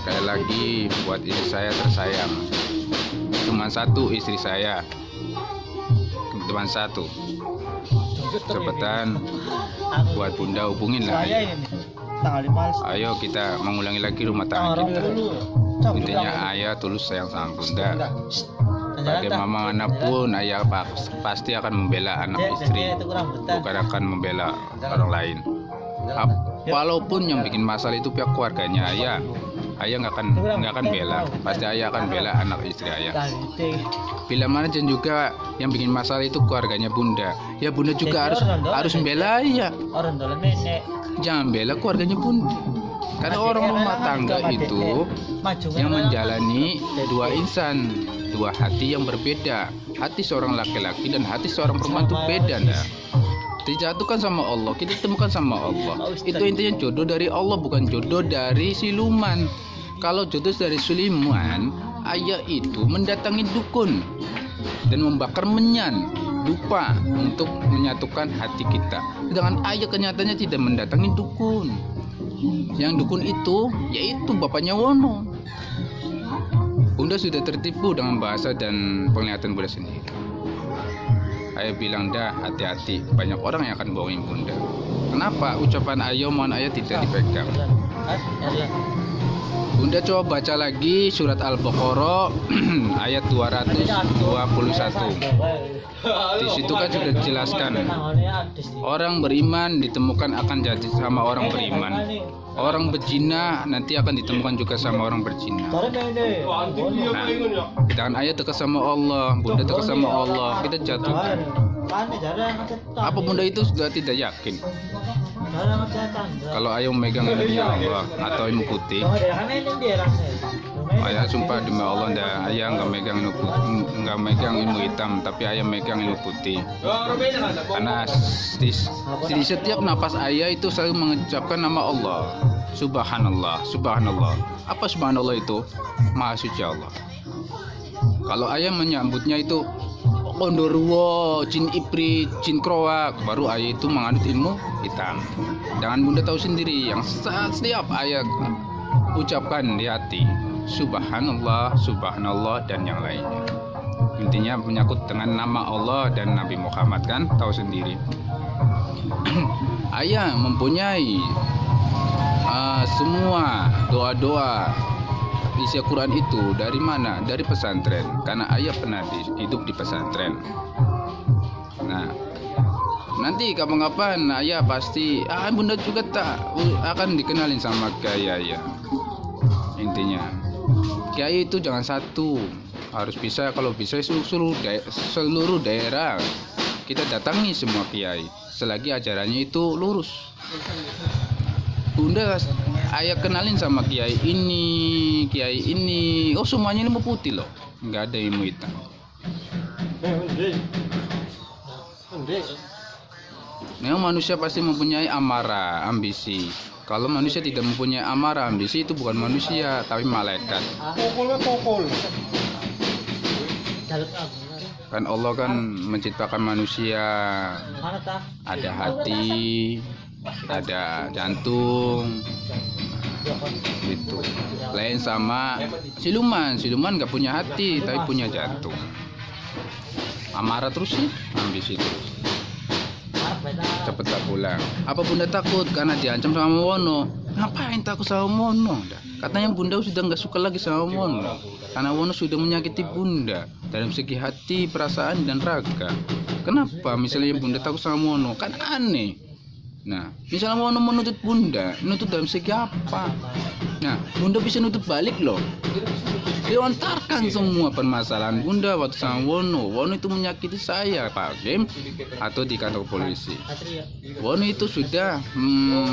Sekali lagi buat istri saya tersayang, cuma satu istri saya, cuma satu. Cepetan buat bunda hubungin lah. Ayo kita mengulangi lagi rumah tangga kita. Intinya ayah tulus sayang sama bunda. Bagaimanapun ayah pasti akan membela anak istri, bukan akan membela orang lain. Walaupun yang bikin masalah itu pihak keluarganya ayah nggak akan bela, pasti ayah akan bela anak istri ayah. Bila mana dan juga yang bikin masalah itu keluarganya bunda, ya bunda juga harus membela ayah. Jangan bela keluarganya bunda. Karena orang rumah tangga itu yang menjalani dua insan, dua hati yang berbeda. Hati seorang laki-laki dan hati seorang perempuan itu beda, nah. Dijatuhkan sama Allah, kita temukan sama Allah. Itu intinya jodoh dari Allah, bukan jodoh dari siluman. Kalau jodoh dari siluman, ayah itu mendatangi dukun dan membakar menyan, dupa untuk menyatukan hati kita. Sedangkan ayah kenyataannya tidak mendatangi dukun. Yang dukun itu yaitu bapaknya Wono. Bunda sudah tertipu dengan bahasa dan penglihatan Bunda sendiri. Ayah bilang dah, hati-hati, banyak orang yang akan bohongin bunda. Kenapa ucapan ayah mohon ayah tidak dipegang? Bunda coba baca lagi surat Al-Baqarah ayat 221. Di situ kan sudah dijelaskan, orang beriman ditemukan akan jadi sama orang beriman. Orang berzina nanti akan ditemukan juga sama orang berzina. Nah, sedangkan ayah dekat sama Allah, bunda dekat sama Allah, kita jatuhkan. Apa bunda itu sudah tidak yakin? Kalau ayah memegang ilmunya Allah atau ilmu putih, ayah sumpah demi Allah, ayah nggak megang ilmu hitam, tapi ayah megang ilmu putih. Karena di setiap napas ayah itu selalu mengucapkan nama Allah. Subhanallah, subhanallah. Apa subhanallah itu? Maha suci Allah. Kalau ayah menyambutnya itu Kondorwo, jin iprit, jin kroak, baru ayah itu menganut ilmu hitam. Jangan bunda tahu sendiri yang setiap ayat ucapkan di hati, subhanallah, subhanallah dan yang lainnya. Intinya menyangkut dengan nama Allah dan Nabi Muhammad, kan tahu sendiri. Ayah mempunyai semua doa-doa isi Quran itu dari mana? Dari pesantren, karena ayah pernah hidup di pesantren. Nah, nanti kapan-kapan ayah pasti bunda juga akan dikenalin sama kiai ayah. Intinya kiai itu jangan satu, harus bisa, kalau bisa seluruh daerah kita datangi semua kiai selagi ajarannya itu lurus. Bunda ayah kenalin sama kiai ini, oh semuanya ilmu putih loh, nggak ada ilmu hitam. Memang manusia pasti mempunyai amarah, ambisi. Kalau manusia tidak mempunyai amarah, ambisi, itu bukan manusia, tapi malaikat. Kan Allah kan menciptakan manusia, ada hati, ada jantung, gitu. Lain sama siluman nggak punya hati tapi punya jantung. Amarah terus sih, ambisi terus. Cepetlah pulang. Apa bunda takut karena diancam sama Wono? Ngapain takut sama Wono? Katanya bunda sudah nggak suka lagi sama Wono karena Wono sudah menyakiti bunda dalam segi hati, perasaan dan raga. Kenapa misalnya bunda takut sama Wono? Kan aneh. Nah, misalnya Wono menuntut bunda, nuntut dalam segi apa? Nah, bunda bisa nuntut balik loh. Dilontarkan semua permasalahan bunda waktu sama Wono. Wono itu menyakiti saya, Pak Hakim, atau di kantor polisi. Wono itu sudah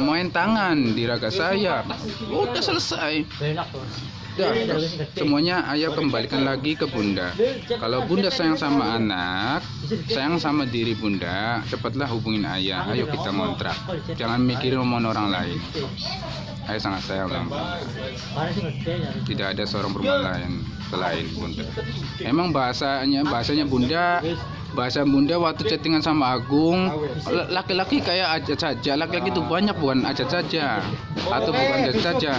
main tangan di raga saya. Udah selesai. Semuanya ayah kembalikan lagi ke bunda. Kalau bunda sayang sama anak, sayang sama diri bunda, cepatlah hubungin ayah. Ayo kita ngontrak. Jangan mikirin omongan orang lain. Ayah sangat sayang sama bunda. Tidak ada seorang perempuan lain selain bunda. Emang bahasanya bunda bahasa bunda waktu chattingan sama Agung, laki-laki kayak aja saja, laki-laki itu banyak bukan aja saja atau bukan aja saja.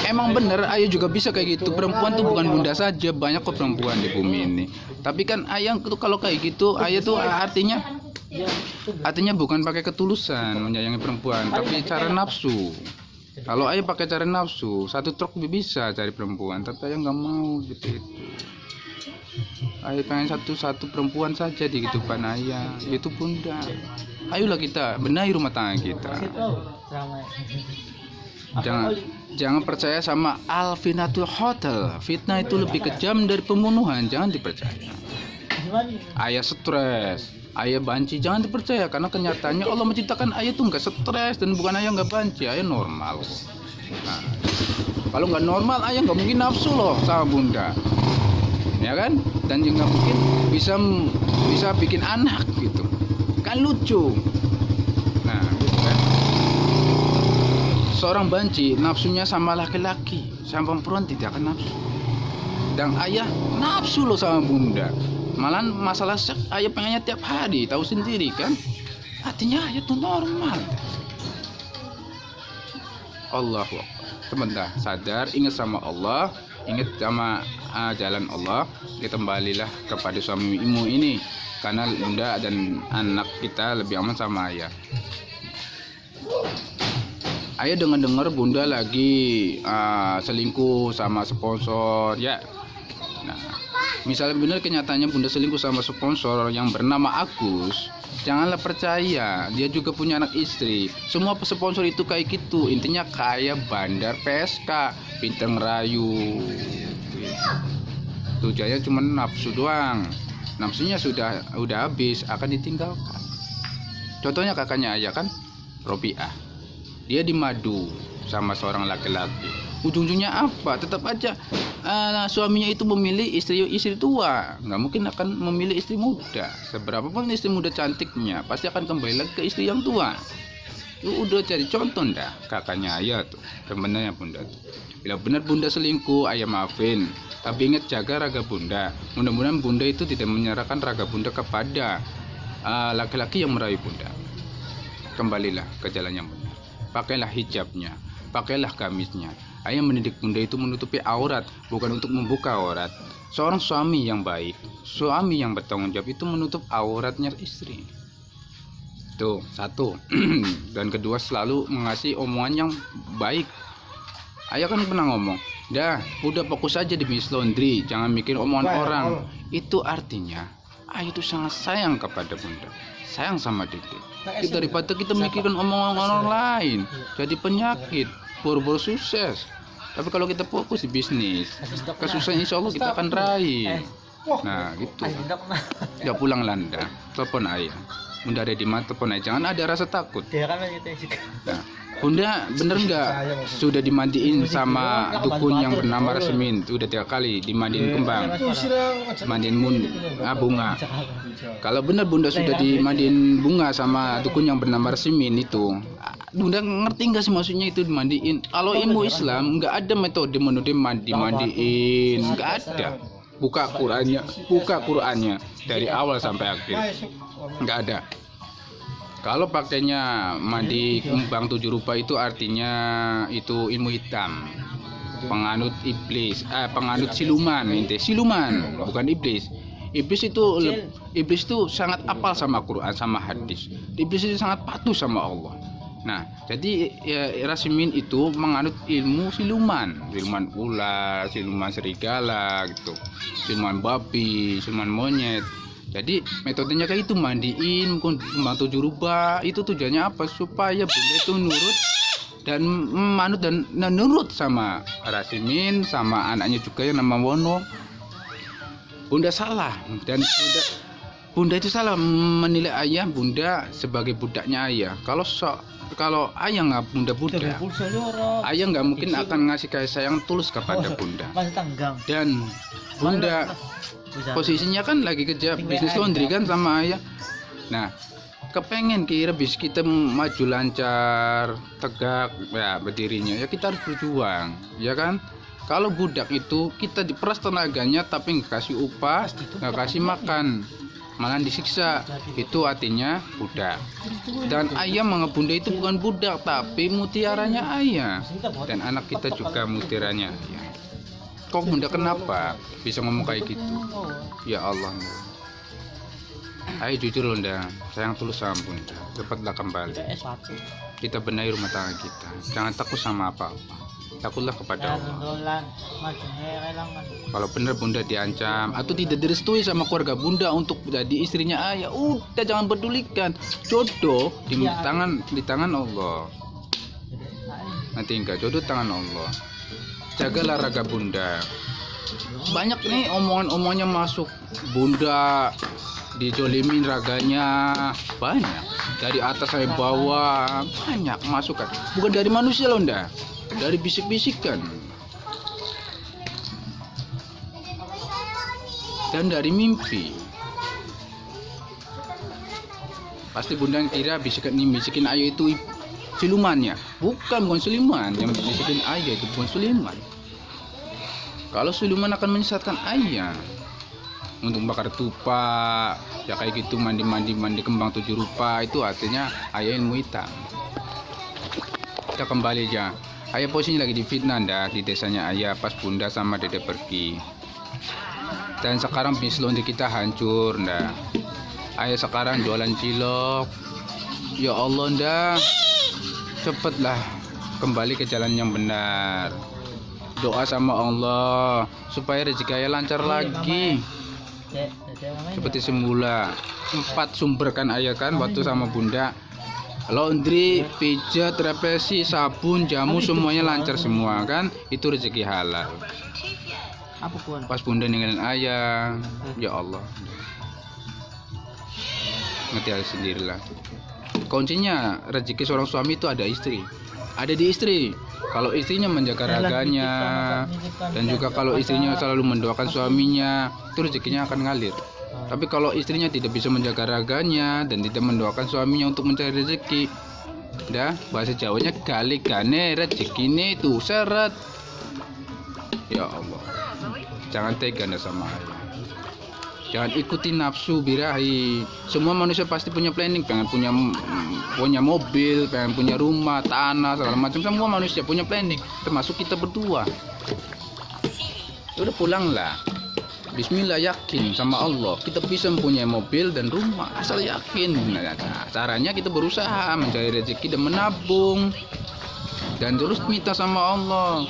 Emang bener ayah juga bisa kayak gitu, perempuan tuh bukan bunda saja, banyak kok perempuan di bumi ini. Tapi kan ayah tuh kalau kayak gitu, ayah tuh artinya bukan pakai ketulusan menyayangi perempuan, tapi cara nafsu. Kalau ayah pakai cara nafsu, satu truk bisa cari perempuan, tapi ayah nggak mau gitu. Ayah pengen satu perempuan saja di kehidupan ayah, yaitu bunda. Ayolah kita benahi rumah tangga kita. Jangan percaya sama al-fitnatul hotel. Fitnah itu lebih kejam dari pembunuhan, jangan dipercaya. Ayah stres, ayah banci, jangan dipercaya, karena kenyataannya Allah menciptakan ayah tuh nggak stres, dan bukan ayah nggak banci, ayah normal. Nah, kalau nggak normal ayah nggak mungkin nafsu loh sama bunda, ya kan? Dan juga mungkin bisa bikin anak gitu, kan lucu. Nah, gitu kan? Seorang banci nafsunya sama laki-laki, sama perempuan tidak akan nafsu. Dan ayah nafsu loh sama bunda. Malah masalah seks ayah pengennya tiap hari, tahu sendiri kan? Artinya ayah tuh normal. Allahu Akbar. Sebentar, sadar, ingat sama Allah, ingat sama jalan Allah. Kita kembalilah kepada suamimu ini, karena bunda dan anak kita lebih aman sama ayah. Ayah dengar bunda lagi selingkuh sama sponsor, ya. Nah, misalnya benar kenyataannya bunda selingkuh sama sponsor yang bernama Agus, janganlah percaya, dia juga punya anak istri. Semua sponsor itu kayak gitu, intinya kaya, bandar, PSK, pinter ngerayu. Tujuannya cuma nafsu doang. Nafsunya udah habis, akan ditinggalkan. Contohnya kakaknya ayah kan, Robiah. Dia dimadu sama seorang laki-laki. Ujung-ujungnya apa? Tetap aja suaminya itu memilih istri tua, nggak mungkin akan memilih istri muda. Seberapapun istri muda cantiknya, pasti akan kembali lagi ke istri yang tua. Itu udah jadi contoh dah kakaknya ayah tuh, temennya bunda tuh. Bila benar bunda selingkuh, ayah maafin, tapi ingat jaga raga bunda. Mudah-mudahan bunda itu tidak menyerahkan raga bunda kepada laki-laki yang merayu bunda. Kembalilah ke jalan yang benar, pakailah hijabnya, pakailah gamisnya. Ayah mendidik bunda itu menutupi aurat, bukan untuk membuka aurat. Seorang suami yang baik, suami yang bertanggung jawab itu menutup auratnya istri. Tuh, satu. Dan kedua, selalu mengasih omongan yang baik. Ayah kan pernah ngomong, dah, udah fokus aja di bisnis laundry, jangan mikir omongan orang. Itu artinya, ayah itu sangat sayang kepada bunda, sayang sama Dede. Daripada kita mikirkan omongan orang lain, jadi penyakit. Boro-boro sukses. Tapi kalau kita fokus di bisnis, kesusahan insya Allah kita akan raih. Nah gitu. Ya pulang landa, telepon ayah. Bunda ada di mana, telepon ayah. Jangan ada rasa takut. Nah, bunda bener nggak sudah dimandiin sama dukun yang bernama Rasmin? Udah 3 kali dimandiin kembang, mandiin bunga. Kalau benar bunda sudah dimandiin bunga sama dukun yang bernama Rasmin itu, bunda ngerti nggak sih maksudnya itu dimandiin? Kalau ilmu Islam nggak ada metode dimandiin, nggak ada. Buka Qurannya dari awal sampai akhir, nggak ada. Kalau pakainya mandi kembang 7 rupa itu artinya itu ilmu hitam, penganut iblis, penganut siluman, siluman bukan iblis. Iblis itu sangat apal sama Quran sama hadis. Iblis itu sangat patuh sama Allah. Nah, jadi ya, Rasmin itu menganut ilmu siluman ular, siluman serigala gitu, siluman babi, siluman monyet. Jadi metodenya kayak itu, mandiin kembang 7 rupa. Itu tujuannya apa? Supaya bunda itu nurut dan manut dan nurut sama Rasmin, sama anaknya juga yang nama Wono. Bunda salah, dan bunda itu salah menilai ayah bunda sebagai budaknya ayah. Kalau ayah nggak budak, ayah nggak mungkin akan ngasih kasih sayang tulus kepada bunda. Dan bunda posisinya kan lagi kerja bisnis laundry kan sama ayah. Nah, kepengen kira bis kita maju lancar, tegak ya berdirinya, ya kita harus berjuang, ya kan? Kalau budak itu kita diperas tenaganya tapi nggak kasih upah, nggak kasih makan. malah disiksa. Itu artinya budak. Dan ayah menganggap bunda itu bukan budak, tapi mutiaranya ayah. Dan anak kita juga mutiaranya ayah. Kok bunda kenapa bisa ngomong kayak gitu? Ya Allah. Ayo jujur loh nda, sayang tulus sama bunda. Cepatlah kembali. Kita benahi rumah tangga kita. Jangan takut sama apa-apa. Takutlah kepada Allah. Kalau benar bunda diancam atau tidak direstui sama keluarga bunda untuk jadi istrinya ayah, udah jangan pedulikan. Jodoh di tangan Allah. Nanti enggak jodoh tangan Allah. Jagalah raga bunda. Banyak nih omongan-omongannya masuk. Bunda dijolimin raganya, banyak. Dari atas sampai bawah banyak masukan. Bukan dari manusia loh nda, dari bisik-bisikan dan dari mimpi. Pasti bunda kira bisikin ayah itu silumannya. Bukan siluman. Yang bisikin ayah itu bukan siluman. Kalau siluman akan menyesatkan ayah untuk bakar tupak, ya kayak gitu, mandi kembang 7 rupa, itu artinya ayah ilmu hitam. Kita kembali aja. Ayah posisinya lagi difitnah ndak di desanya ayah pas bunda sama dede pergi. Dan sekarang bisnis lonte kita hancur ndak. Ayah sekarang jualan cilok. Ya Allah ndak, cepatlah kembali ke jalan yang benar. Doa sama Allah supaya rezeki ayah lancar lagi. Seperti semula. 4 sumber kan ayah kan waktu sama bunda. Laundry, pijat, repesi, sabun, jamu semuanya lancar semua kan. Itu rezeki halal. Pas bunda ninggalin ayah, ya Allah. Ngerti aja sendirilah. Kuncinya rezeki seorang suami itu ada istri. Ada di istri. Kalau istrinya menjaga raganya dan juga kalau istrinya selalu mendoakan suaminya, itu rezekinya akan ngalir. Tapi kalau istrinya tidak bisa menjaga raganya dan tidak mendoakan suaminya untuk mencari rezeki, dah bahasa Jawanya galigane rezekine itu seret. Ya Allah, jangan tega sama ayah. Jangan ikuti nafsu birahi. Semua manusia pasti punya planning, pengen punya mobil, pengen punya rumah, tanah, segala macam. Semua manusia punya planning, termasuk kita berdua. Udah pulanglah. Bismillah, yakin sama Allah kita bisa mempunyai mobil dan rumah, asal yakin. Nah, caranya kita berusaha mencari rezeki dan menabung dan terus minta sama Allah.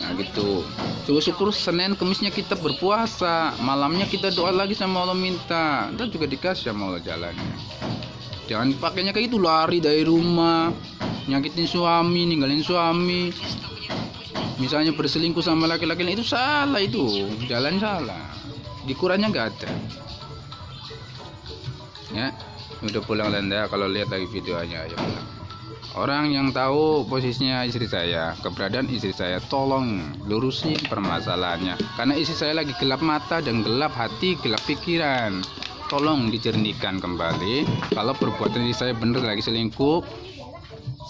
Nah gitu. Syukur Senin Kemisnya kita berpuasa, malamnya kita doa lagi sama Allah minta, dan juga dikasih sama Allah jalannya. Jangan pakainya kayak itu, lari dari rumah, nyakitin suami, ninggalin suami. Misalnya berselingkuh sama laki-laki itu salah, itu jalan salah. Di Qurannya nggak ada. Ya, udah pulang Landa. Kalau lihat lagi videonya ya pulang. Orang yang tahu posisinya istri saya, keberadaan istri saya, tolong lurusin permasalahannya. Karena istri saya lagi gelap mata dan gelap hati, gelap pikiran. Tolong dijernihkan kembali. Kalau perbuatan istri saya benar lagi selingkuh,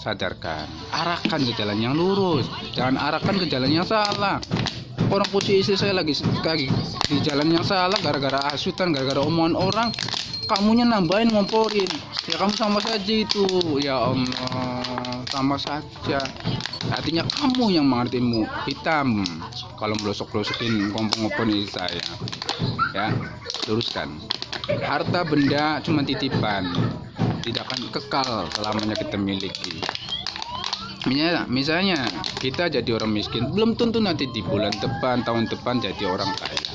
sadarkan, arahkan ke jalan yang lurus, jangan arahkan ke jalan yang salah. Orang posisi istri saya lagi di jalan yang salah gara-gara hasutan, gara-gara omongan orang, kamunya nambahin ngomporin, ya kamu sama saja itu. Ya Allah, sama saja. Artinya kamu yang mengertimu hitam kalau melosok-losokin ngompong-ngomporin istri saya. Ya, luruskan. Harta benda cuma titipan, tidak akan kekal selamanya kita miliki. Misalnya kita jadi orang miskin, belum tentu nanti di bulan depan, tahun depan jadi orang kaya.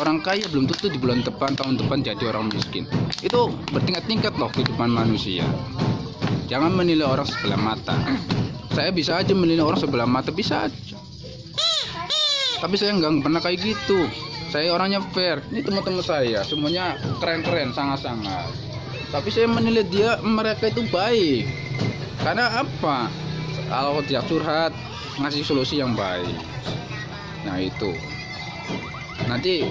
Orang kaya belum tentu di bulan depan, tahun depan jadi orang miskin. Itu bertingkat-tingkat loh kehidupan manusia. Jangan menilai orang sebelah mata. Saya bisa aja menilai orang sebelah mata, bisa aja. Tapi saya nggak pernah kayak gitu. Saya orangnya fair. Ini teman-teman saya semuanya keren-keren, sangat-sangat. Tapi saya menilai mereka itu baik. Karena apa? Kalau dia curhat, ngasih solusi yang baik. Nah itu. Nanti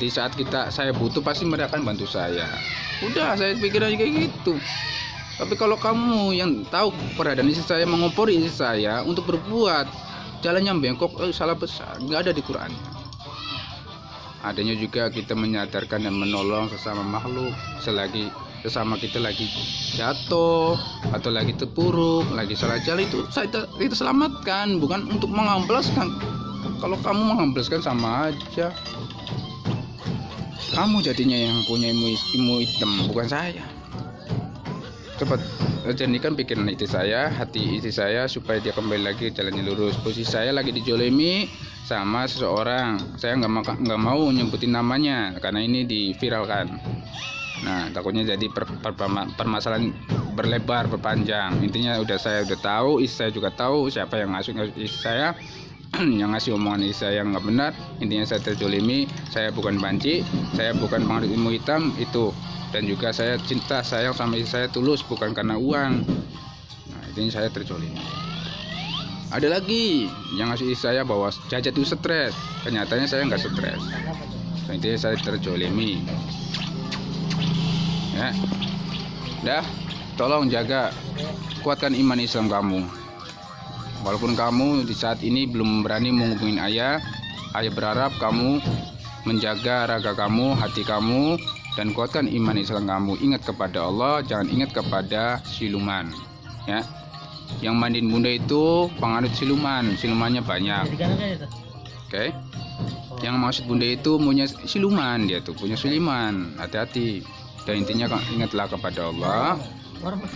saat saya butuh pasti mereka akan bantu saya. Udah, saya pikir aja kayak gitu. Tapi kalau kamu yang tahu keberadaan istri saya, mengompori istri saya untuk berbuat jalan yang bengkok, salah besar, nggak ada di Quran. Adanya juga kita menyadarkan dan menolong sesama makhluk selagi sesama kita lagi jatuh atau lagi terpuruk, lagi salah jalan, itu kita selamatkan, bukan untuk mengamplaskan. Kalau kamu mengamplaskan sama aja, kamu jadinya yang punya ilmu hitam, bukan saya. Cepat jernihkan pikiran hati istri saya supaya dia kembali lagi ke jalannya lurus. Posisi saya lagi dijolimi sama seseorang. Saya nggak mau nyebutin namanya karena ini diviralkan. Nah, takutnya jadi permasalahan berlebar, berpanjang. Intinya saya udah tahu, istri saya juga tahu siapa yang ngasih istri saya, yang ngasih omongan istri saya yang nggak benar. Intinya saya terjolimi. Saya bukan banci, saya bukan pengaruh ilmu hitam itu. Dan juga saya cinta sayang sama istri saya tulus, bukan karena uang. Nah, ini saya terjolimi. Ada lagi yang ngasih istri saya bahwa Jajat itu stres, kenyataannya saya nggak stres. Nah, intinya saya terjolimi. Ya, dah, tolong jaga, kuatkan iman Islam kamu. Walaupun kamu di saat ini belum berani menghubungi ayah berharap kamu menjaga raga kamu, hati kamu, dan kuatkan iman Islam kamu. Ingat kepada Allah, jangan ingat kepada siluman. Ya, yang mandiin bunda itu penganut silumannya banyak. Oke. Yang maksud bunda itu punya siluman, dia tuh punya siluman. Hati-hati. Dan intinya ingatlah kepada Allah.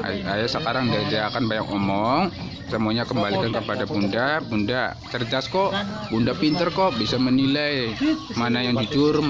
Ayah sekarang dia akan banyak omong, semuanya kembalikan kepada bunda. Bunda cerdas kok, bunda pinter kok, bisa menilai mana yang jujur,